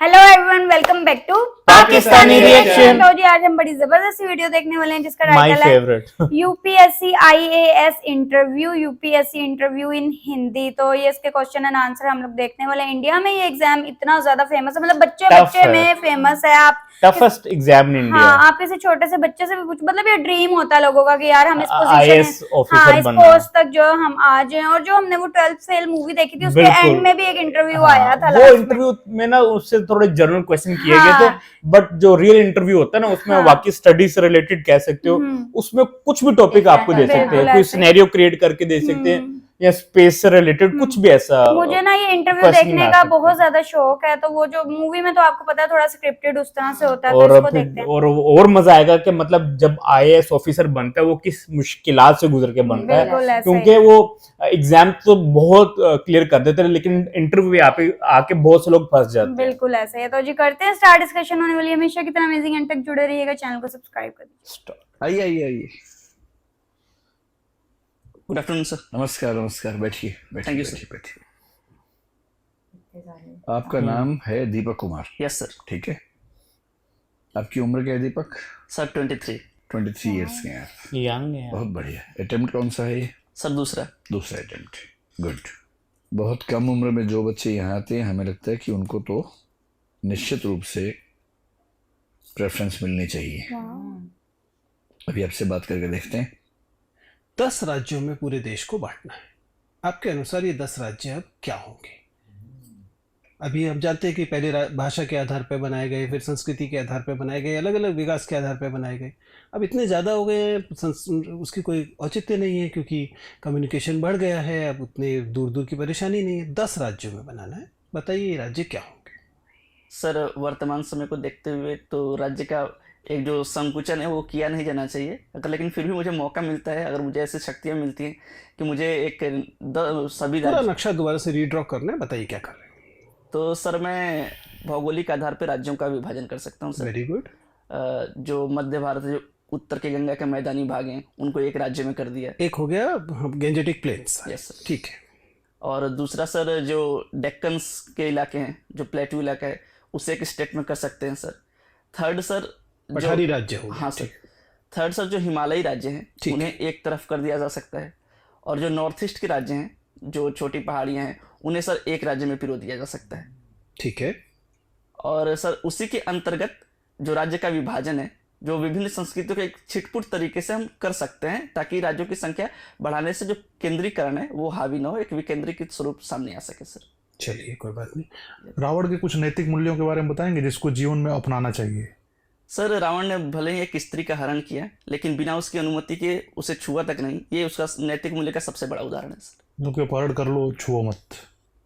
Hello everyone, welcome back to Pakistani reaction. तो जी आज हम बड़ी जबरदस्त वीडियो देखने वाले हैं जिसका माय टाइटल है favourite UPSC IAS interview, UPSC interview in Hindi. तो ये इसके क्वेश्चन एंड आंसर हम लोग देखने वाले हैं। इंडिया में ये एग्जाम इतना ज्यादा फेमस है, मतलब बच्चे Tough बच्चे है। में फेमस है। आप टफेस्ट एग्जाम इन इंडिया। हाँ, आप किसी छोटे से बच्चे से भी पूछ, मतलब ये ड्रीम होता है लोगों का कि यार हम इस पोजीशन आईएएस हाँ ऑफिसर इस बनना। पोस्ट तक जो हम आ जाए। और जो हमने वो 12th फेल मूवी देखी थी उसके बिल्कुल। एंड में भी एक इंटरव्यू हाँ, आया था वो लास्ट में। इंटरव्यू में ना उससे थोड़े जनरल क्वेश्चन किए हाँ। गए थे, बट जो रियल इंटरव्यू होता है ना उसमें हाँ। वाकई स्टडी से रिलेटेड कह सकते हो। उसमें कुछ भी टॉपिक आपको दे सकते हैं, बिल्कुल कोई ऐसे ही। सिनेरियो क्रिएट करके दे सकते हैं या स्पेस से रिलेटेड कुछ भी ऐसा। मुझे ना ये इंटरव्यू questioning देखने आ का सकते बहुत हैं। ज्यादा शौक है। तो वो जो मूवी में तो आपको पता है थोड़ा स्क्रिप्टेड उस तरह से होता है, तो और इसको फिर देखते हैं। और मजा आएगा कि मतलब जब आईएएस ऑफिसर बनता है वो किस मुश्किलात से गुजर के बनता है, बिल्कुल ऐसे क्योंकि वो एग्जाम तो बहुत क्लियर कर देते हैं लेकिन इंटरव्यू यहाँ पे आके बहुत से लोग फंस जाते हैं। बिल्कुल ऐसे है। तो जी करते हैं स्टार्ट, डिस्कशन होने वाली है। हमेशा की तरह अमेजिंग एंड तक जुड़े रहिएगा, चैनल को सब्सक्राइब कर दीजिए। आइए आइए आइए। Good afternoon sir. नमस्कार नमस्कार, बैठिए Thank you, बैठिए बैठिए। आपका नाम है दीपक कुमार, यस सर। ठीक है। आपकी उम्र क्या है दीपक? सर 23। 23 ईयर्स के हैं आप। यंग है। बहुत बढ़िया। अटेम्प्ट कौन सा है ये? सर दूसरा। दूसरा अटेम्प्ट। गुड। बहुत कम उम्र में जो बच्चे यहाँ आते हैं हमें लगता है कि उनको तो निश्चित रूप से प्रेफरेंस मिलनी चाहिए। अभी आपसे बात करके देखते हैं। 10 राज्यों में पूरे देश को बांटना है। आपके अनुसार ये 10 राज्य अब क्या होंगे? अभी हम जानते हैं कि पहले भाषा के आधार पर बनाए गए, फिर संस्कृति के आधार पर बनाए गए, अलग अलग विकास के आधार पर बनाए गए। अब इतने ज़्यादा हो गए हैं, उसकी कोई औचित्य नहीं है क्योंकि कम्युनिकेशन बढ़ गया है। अब उतने दूर दूर की परेशानी नहीं है। 10 राज्यों में बनाना है। बताइए ये राज्य क्या होंगे? सर वर्तमान समय को देखते हुए तो राज्य का एक जो संकुचन है वो किया नहीं जाना चाहिए, अगर लेकिन फिर भी मुझे मौका मिलता है, अगर मुझे ऐसी शक्तियाँ मिलती हैं कि मुझे सभी पूरा राज्य, नक्शा दोबारा से रीड्रॉ करना है। बताइए क्या कर रहे हैं? तो सर मैं भौगोलिक आधार पर राज्यों का विभाजन कर सकता हूँ सर। Very good. जो मध्य भारत, जो उत्तर के गंगा के मैदानी भाग हैं उनको एक राज्य में कर दिया। एक हो गया गेंजेटिक प्लेन्स। Yes sir. ठीक है। और दूसरा सर जो डेक्कन्स के इलाके हैं, जो प्लेटू इलाका है, उसे एक स्टेट में कर सकते हैं सर। थर्ड सर पठारी राज्य हो गया। हाँ सर। थर्ड सर जो हिमालयी राज्य हैं उन्हें एक तरफ कर दिया जा सकता है, और जो नॉर्थ ईस्ट के राज्य हैं, जो छोटी पहाड़ियाँ हैं, उन्हें सर एक राज्य में पिरो दिया जा सकता है। ठीक है। और सर उसी के अंतर्गत जो राज्य का विभाजन है, जो विभिन्न संस्कृतियों के एक छिटपुट तरीके से हम कर सकते हैं, ताकि राज्यों की संख्या बढ़ाने से जो केंद्रीकरण है वो हावी न हो, एक विकेंद्रीकृत स्वरूप सामने आ सके सर। चलिए कोई बात नहीं। रावण के कुछ नैतिक मूल्यों के बारे में बताएंगे जिसको जीवन में अपनाना चाहिए। सर रावण ने भले ही एक स्त्री का हरण किया लेकिन बिना उसकी अनुमति के उसे छुआ तक नहीं, ये उसका नैतिक मूल्य का सबसे बड़ा उदाहरण है सर। जो कि अपहरण कर लो, छुओ मत।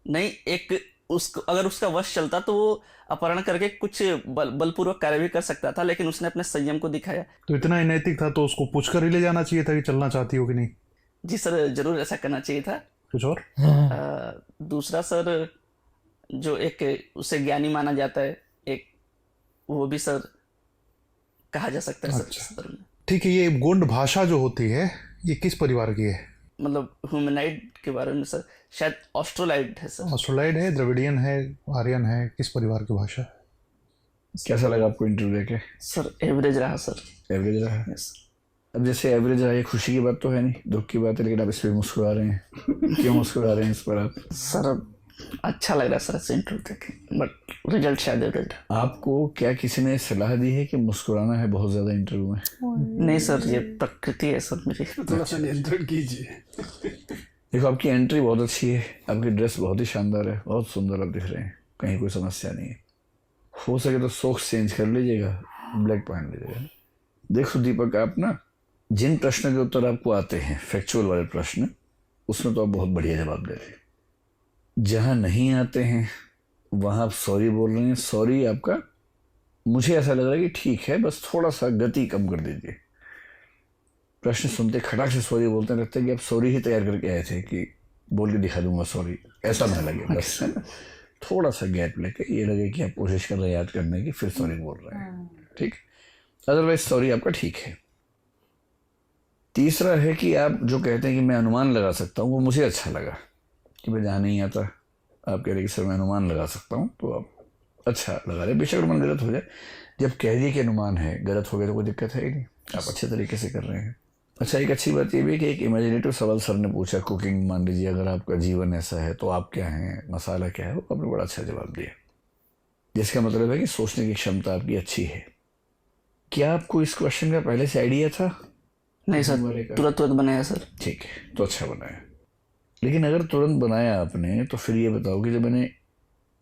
नहीं, एक उसको अगर उसका वश चलता तो वो अपहरण करके कुछ बलपूर्वक कार्य भी कर सकता था, लेकिन उसने अपने संयम को दिखाया। तो इतना ही नैतिक था तो उसको पूछकर ही ले जाना चाहिए था कि चलना चाहती हो कि नहीं। जी सर, जरूर ऐसा करना चाहिए था। कुछ और? दूसरा सर जो एक उसे ज्ञानी माना जाता है, एक वो भी सर कहा जा सकता है अच्छा। सर में। ठीक है, ये गोंड भाषा जो होती है ये किस परिवार की है? मतलब ह्यूमनाइड के बारे में सर शायद ऑस्ट्रोलाइड है सर। ऑस्ट्रोलाइड है, द्रविडियन है, आर्यन है, किस परिवार की भाषा है? कैसा लगा आपको इंटरव्यू देके? सर एवरेज रहा सर। एवरेज रहा? यस। अब जैसे एवरेज रहा, ये खुशी की बात तो है नहीं, दुख की बात है, लेकिन आप इस पर मुस्कुरा रहे हैं। क्यों मुस्कुरा रहे हैं इस पर आप? सर अच्छा लग रहा है सर ऐसे इंटरव्यू देखे, बट रिजल्ट शायद एवरेज। आपको क्या किसी ने सलाह दी है कि मुस्कुराना है बहुत ज्यादा इंटरव्यू में? नहीं सर, ये प्रकृति है सर मेरी। थोड़ा सा नियंत्रण कीजिए। देखो आपकी एंट्री बहुत अच्छी है, आपकी ड्रेस बहुत ही शानदार है, बहुत सुंदर आप दिख रहे हैं, कहीं कोई समस्या नहीं है। हो सके तो सॉक्स चेंज कर लीजिएगा, ब्लैक पहन लीजिएगा। देखो दीपक, आप ना जिन प्रश्न के उत्तर आपको आते हैं, फैक्चुअल वाले प्रश्न, उसमें तो आप बहुत बढ़िया जवाब देते हैं। जहाँ नहीं आते हैं वहाँ आप सॉरी बोल रहे हैं। सॉरी आपका मुझे ऐसा लग रहा है कि ठीक है, बस थोड़ा सा गति कम कर दीजिए। प्रश्न सुनते खटाक से सॉरी बोलते हैं, लगता है कि आप सॉरी ही तैयार करके आए थे कि बोल के दिखा दूंगा सॉरी, ऐसा ना लगे। बस है ना, थोड़ा सा गैप लेके ये लगे कि आप कोशिश कर रहे हैं याद करने की, फिर सॉरी बोल रहे हैं, ठीक। अदरवाइज सॉरी आपका ठीक है। तीसरा है कि आप जो कहते हैं कि मैं अनुमान लगा सकता हूँ, वो मुझे अच्छा लगा कि मैं जहाँ नहीं आता आप कह रहे कि सर मैं अनुमान लगा सकता हूँ, तो आप अच्छा लगा रहे, बेशक अनुमान गलत हो जाए, जब कह दिए कि अनुमान है, गलत हो गया तो कोई दिक्कत है ही नहीं, आप अच्छे तरीके से कर रहे हैं। अच्छा, एक अच्छी बात ये भी है कि एक इमेजिनेटिव सवाल सर ने पूछा, कुकिंग मान लीजिए अगर आपका जीवन ऐसा है तो आप क्या हैं, मसाला क्या है, वो आपने बड़ा अच्छा जवाब दिया, जिसका मतलब है कि सोचने की क्षमता आपकी अच्छी है। क्या आपको इस क्वेश्चन का पहले से आइडिया था? नहीं सर, तुरंत तुरंत बनाया सर। ठीक है, तो अच्छा बनाया। लेकिन अगर तुरंत बनाया आपने तो फिर ये बताओ कि जब मैंने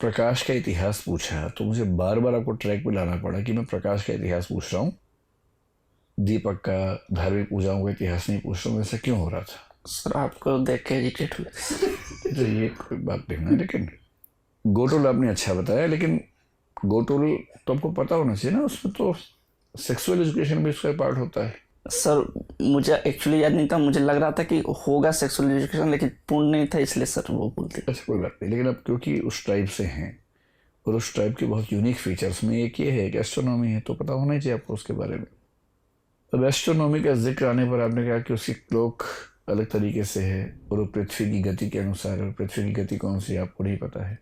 प्रकाश का इतिहास पूछा तो मुझे बार बार आपको ट्रैक पे लाना पड़ा कि मैं प्रकाश का इतिहास पूछ रहा हूँ, दीपक का धार्मिक पूजाओं का इतिहास नहीं पूछ रहा हूँ, ऐसा क्यों हो रहा था? सर आपको देख के इरिटेट हुआ। तो ये कोई बात नहीं है। लेकिन गोटोल आपने अच्छा बताया, लेकिन गोटोल तो आपको पता होना चाहिए ना, उसमें तो सेक्सुअल एजुकेशन भी उसका पार्ट होता है। सर मुझे एक्चुअली याद नहीं था, मुझे लग रहा था कि होगा सेक्सुअल एजुकेशन, लेकिन पूर्ण नहीं था, इसलिए सर वो बोलते। अच्छा कोई बात नहीं, लेकिन अब क्योंकि उस ट्राइब से हैं और उस ट्राइब के बहुत यूनिक फीचर्स में एक ये है कि एस्ट्रोनॉमी है, तो पता होना ही चाहिए आपको उसके बारे में। अब एस्ट्रोनॉमी का जिक्र आने पर आपने कहा कि उसकी क्लॉक अलग तरीके से है और वो पृथ्वी की गति के अनुसार है, और पृथ्वी की गति कौन सी आपको नहीं पता है।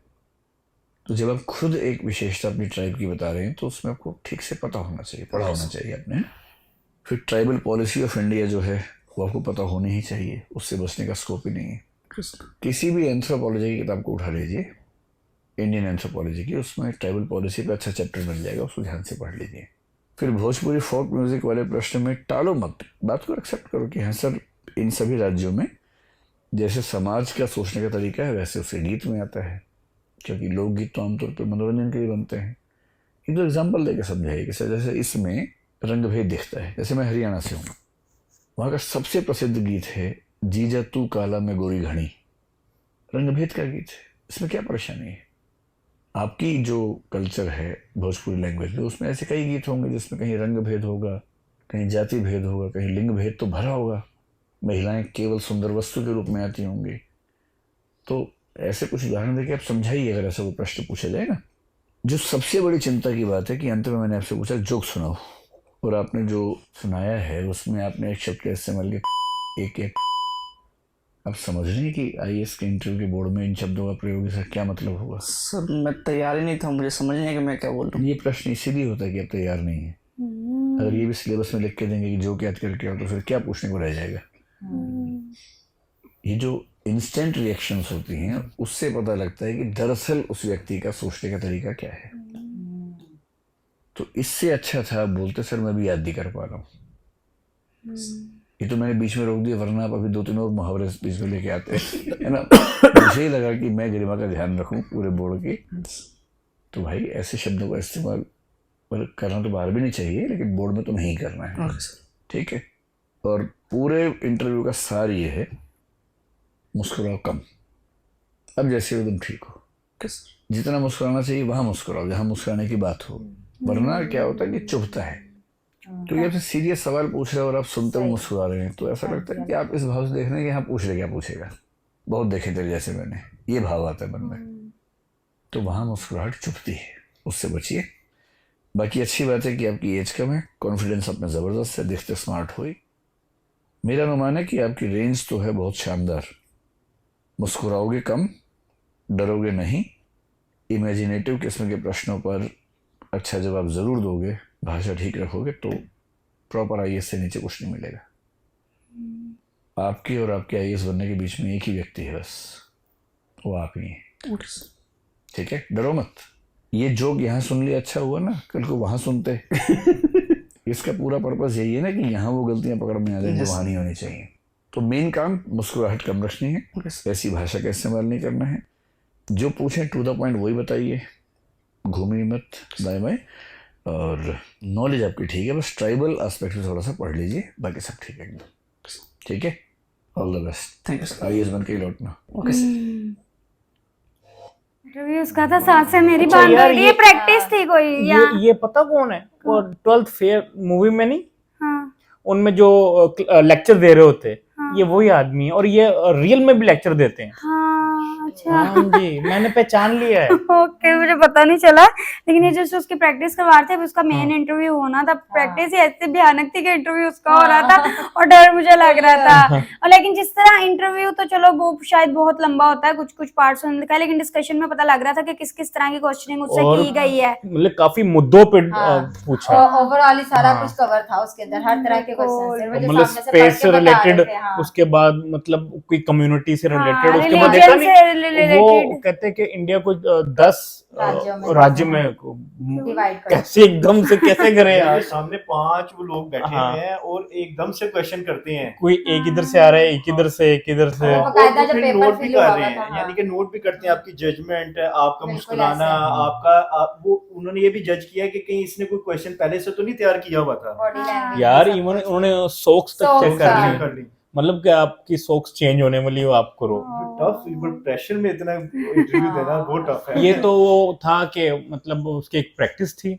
तो जब आप खुद एक विशेषता अपनी ट्राइब की बता रहे हैं तो उसमें आपको ठीक से पता होना चाहिए, पढ़ा होना चाहिए आपने। फिर ट्राइबल पॉलिसी ऑफ इंडिया जो है वो आपको पता होनी ही चाहिए, उससे बचने का स्कोप ही नहीं है। किसी भी एंथ्रोपोलॉजी की किताब को उठा लीजिए, इंडियन एंथ्रोपोलॉजी की, उसमें ट्राइबल पॉलिसी पे अच्छा चैप्टर मिल जाएगा, उसको ध्यान से पढ़ लीजिए। फिर भोजपुरी फोक म्यूजिक वाले प्रश्न में टालो मत, बात को एक्सेप्ट करो कि हाँ सर, इन सभी राज्यों में जैसे समाज का सोचने का तरीका है वैसे उसे गीत में आता है, क्योंकि लोकगीत तो आमतौर पर मनोरंजन के लिए बनते हैं। ये तो एग्जाम्पल देकर समझाइए कि सर जैसे इसमें रंग भेद दिखता है। जैसे मैं हरियाणा से हूँ, वहाँ का सबसे प्रसिद्ध गीत है जीजा तू काला में गोरी घड़ी, रंग भेद का गीत है, इसमें क्या परेशानी है? आपकी जो कल्चर है भोजपुरी लैंग्वेज में, उसमें ऐसे कई गीत होंगे जिसमें कहीं रंग भेद होगा, कहीं जाति भेद होगा, कहीं लिंग भेद तो भरा होगा, महिलाएं केवल सुंदर वस्तु के रूप में आती होंगी। तो ऐसे कुछ उदाहरण देके आप समझाइए अगर ऐसा कोई प्रश्न पूछा जाए ना। जो सबसे बड़ी चिंता की बात है कि अंत में मैंने आपसे पूछा जोक सुनाओ, और आपने जो सुनाया है उसमें आपने एक शब्द का इस्तेमाल किया, एक आप समझ रहे हैं कि आईएएस के इंटरव्यू के बोर्ड में इन शब्दों का प्रयोग इसका क्या मतलब होगा? सर मैं तैयार ही नहीं था, मुझे समझ नहीं है कि मैं क्या बोल रहा हूँ। ये प्रश्न इसीलिए होता है कि आप तैयार नहीं है। अगर ये भी सिलेबस में लिख के देंगे कि जो याद करके आओ, तो फिर क्या पूछने को रह जाएगा? ये जो इंस्टेंट रिएक्शंस होती हैं उससे पता लगता है कि दरअसल उस व्यक्ति का सोचने का तरीका क्या है। तो इससे अच्छा था बोलते सर मैं भी याद नहीं कर पा रहा हूँ। ये तो मैंने बीच में रोक दिया, वरना आप अभी 2-3 और मुहावरे बीच में लेके आते है ना। मुझे ही लगा कि मैं गरिमा का ध्यान रखूं पूरे बोर्ड की। तो भाई ऐसे शब्दों का इस्तेमाल करना तो बाहर भी नहीं चाहिए, लेकिन बोर्ड में तो नहीं करना है, ठीक है। और पूरे इंटरव्यू का सार ये है, मुस्कुराओ कम। अब जैसे एकदम ठीक हो, जितना मुस्कुराना चाहिए वहां मुस्कुराओ जहां मुस्कुराने की बात हो, वरना क्या होता है कि चुभता है। क्योंकि आपसे सीरियस सवाल पूछ रहे हैं और आप सुनते हुए मुस्कुरा रहे हैं, तो ऐसा लगता है कि आप इस भाव से देख रहे हैं कि हाँ पूछ रहे क्या पूछेगा, बहुत देखे तेरे जैसे मैंने, ये भाव आता है मन में। तो वहां मुस्कुराहट चुभती है, उससे बचिए। बाकी अच्छी बात है कि आपकी एज कम है, कॉन्फिडेंस अपना ज़बरदस्त है, दिखते स्मार्ट हुई। मेरा अनुमान है कि आपकी रेंज तो है बहुत शानदार। मुस्कुराओगे कम, डरोगे नहीं, इमेजिनेटिव किस्म के प्रश्नों पर अच्छा जवाब ज़रूर दोगे, भाषा ठीक रखोगे तो प्रॉपर आईएएस से नीचे कुछ नहीं मिलेगा। आपके और आपके आईएएस बनने के बीच में एक ही व्यक्ति है बस, वो आप ही हैं, ठीक है। डरो मत। ये जोक यहाँ सुन लिया अच्छा हुआ ना, कल को वहाँ सुनते इसका पूरा पर्पस यही है ना कि यहाँ वो गलतियाँ पकड़ में आ जाए जो वहाँ नहीं होनी चाहिए। तो मेन काम मुस्कुराहट कम रखनी है, ऐसी भाषा का इस्तेमाल नहीं करना है, जो पूछें टू द पॉइंट वही बताइए, घूमी मत दाएं बाएं। और नॉलेज आपकी ठीक है, बस ट्राइबल एस्पेक्ट में थोड़ा सा पढ़ लीजिए, बाकी सब ठीक है एकदम, ठीक है। All the best, thank you sir. IAS बन के ही लौटना। Okay sir. इंटरव्यू उसका था, साथ से मेरी अच्छा बात यार, हुई थी, ये- ये प्रैक्टिस थी कोई ये पता कौन है? और 12th फेयर मूवी में नहीं, हाँ उनमें जो लेक्चर दे रहे होते हाँ। ये वही आदमी है, और ये रियल में भी लेक्चर देते हैं। हाँ अच्छा हाँ जी, मैंने पहचान लिया है। ओके, मुझे पता नहीं चला, लेकिन ये जस्ट उसकी प्रैक्टिस करवा रहे थे, अभी उसका मेन इंटरव्यू होना था। प्रैक्टिस ही ऐसे भयानक थी कि इंटरव्यू उसका हो रहा था और डर मुझे लग रहा था। और लेकिन जिस तरह इंटरव्यू तो चलो वो शायद बहुत लंबा होता है, कुछ कुछ पार्ट्स में लिखा है, लेकिन डिस्कशन में पता लग रहा था कि किस किस तरह की क्वेश्चनिंग उससे और की गई है। मतलब काफी मुद्दों पे पूछा है। ओवरऑल ही सारा हाँ। कुछ कवर था उसके अंदर, हर तरह के बिल्कुल। क्वेश्चन थे, वो जो मतलब सामने से पढ़ स्पेस के से बता रहे रिलेटेड, थे। हाँ, उसके बाद मतलब कोई कम्युनिटी से हाँ, रिलेटेड, उसके बाद देखा religion से नहीं वो related। कहते हैं कि इंडिया को 10 राज्य में डिवाइड कर कैसे एकदम से कैसे करे मेरे यार। सामने 5 वो लोग बैठे हाँ। हुए हैं और एकदम से क्वेश्चन करते हैं। कोई एक इधर से आ रहा है, एक इधर से, एक इधर से। हाँ। बकायदा और जब फिर पेपर नोट भी फिल कर हुआ रहे हुआ हैं, था, हाँ। यानी कि नोट भी करते हैं आपकी जजमेंट, आपका बिल्कुल मुस्कुराना, ऐसे। आपका वो उन्होंने ये भी जज किया कि कहीं इसने कोई क्वेश्चन पहले से तो नहीं तैयार किया हुआ था। बॉडी लैंग्वेज यार इवन उन्होंने सोक्स तक चेक Socks, कर हाँ। ली, कर ली। मतलब कि आपकी सोक्स चेंज होने वाली हो, आप करो। टफ, प्रेशर में इतना इंटरव्यू देना बहुत टफ है। ये तो वो था कि मतलब उसकी एक प्रैक्टिस थी,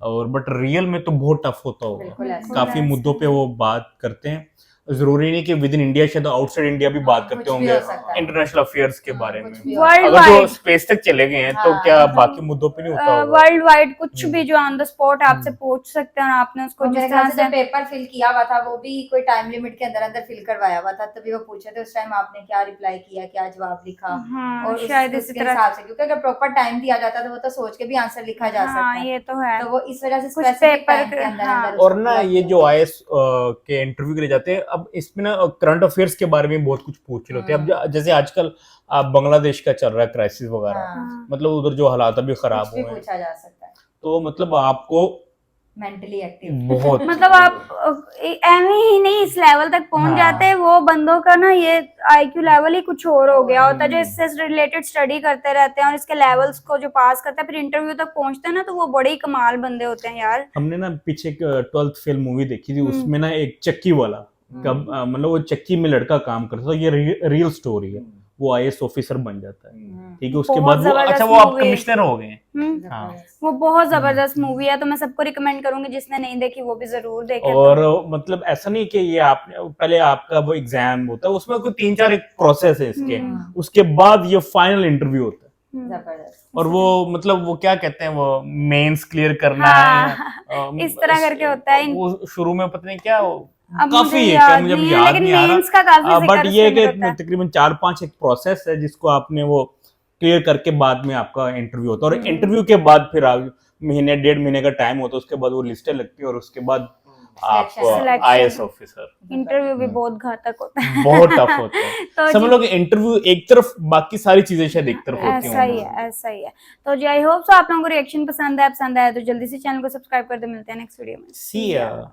और बट रियल में तो बहुत टफ होता होगा। बिल्कुल ऐसे। काफी मुद्दों पे वो बात करते हैं। जरूरी नहीं कि विद इन इंडिया, शायद आउटसाइड इंडिया भी बात हाँ, करते कुछ भी होंगे हो सकता है। इंटरनेशनल अफेयर्स के हाँ, बारे कुछ में। भी हो वर्ल्ड अगर जो वाइड स्पेस तक चले गए हैं तो हाँ। क्या बाकी मुद्दों पे नहीं होता होगा। वर्ल्ड वाइड कुछ भी जो ऑन द स्पॉट आपसे पूछ सकते हैं, और आपने उसको और मेरे जिस ख्याल तरह से जब से पेपर फिल किया हुआ था वो भी कोई टाइम लिमिट के अंदर अंदर फिल करवाया हुआ था, तभी वो पूछे थे उस टाइम आपने क्या रिप्लाई किया, क्या जवाब लिखा। हाँ, और शायद इसी उसके तरह हिसाब से, क्योंकि अगर प्रॉपर टाइम दिया जाता तो वो तो सोच के भी आंसर लिखा जा सकता हाँ, है, ये तो है। तो वो इस वजह से कुछ स्पेसिफिक पेपर टाइम के अंदर हाँ। अंदर और उसको ना पूरा ये किया जो गया। आईएएस के इंटरव्यू के लिए जाते हैं, अब इसमें ना करंट अफेयर्स के बारे में बहुत कुछ पूछ रहे होते हैं। अब जैसे आजकल आप बांग्लादेश का चल रहा है क्राइसिस वगैरह, हाँ, मतलब उधर जो हालात अभी खराब कुछ भी हुए हैं, पूछा जा सकता है, तो मतलब आपको मेंटली एक्टिव। बहुत मतलब आप एम ही नहीं इस लेवल तक पहुंच हाँ। जाते हैं, वो बंदों का ना ये आईक्यू लेवल ही कुछ और हो गया होता है, जो इससे रिलेटेड स्टडी करते रहते हैं और इसके लेवल्स को जो पास करते हैं, फिर इंटरव्यू तक पहुंचते हैं ना, तो वो बड़े ही कमाल बंदे होते हैं यार। हमने ना पीछे एक 12th फेल मूवी देखी थी, उसमें ना एक चक्की वाला कब मतलब वो चक्की में लड़का काम करता था, ये रियल स्टोरी है। वो आईएएस ऑफिसर बन जाता है, ठीक है। उसके बहुत बाद वो जबरदस्त अच्छा वो अब movie है। कमिश्नर हो गए हैं। हम्म, हाँ। वो बहुत जबरदस्त मूवी है, तो मैं सबको रिकमेंड करूंगी, जिसने नहीं देखी वो भी जरूर देखे। और मतलब ऐसा नहीं कि ये आपने पहले आपका वो एग्जाम होता है, उसमें कोई 3-4 एक प्रोसेस है इसके, उसके बाद ये फाइनल इंटरव्यू होता है। जबरदस्त। और वो मतलब वो क्या कहते हैं, वो मेंस क्लियर करना हाँ, है, इस तरह करके होता है। वो शुरू में पता नहीं क्या अब काफी मुझे है, याद क्या मुझे नहीं है, याद लेकिन नहीं आ मेंस का काफी रहा, बट जिक्र ये है उसके कि अंदर होता है। तकरीबन 4-5 एक प्रोसेस है जिसको आपने वो क्लियर करके बाद में आपका इंटरव्यू होता है। और इंटरव्यू के बाद फिर आप महीने 1.5 महीने का टाइम होता है, उसके बाद वो लिस्टें लगती है, और उसके बाद आप Selection. IAS officer. इंटरव्यू भी बहुत घातक होता है। बहुत टफ होता है। तो समझ जी- लो कि इंटरव्यू एक तरफ, बाकी सारी चीजें शायद एक तरफ होती ऐसा ही है, ऐसा ही है। तो जी आई होप सो आप लोगों को रिएक्शन पसंद आया तो जल्दी से चैनल को सब्सक्राइब कर दे। मिलते हैं नेक्स्ट वीडियो में। सी या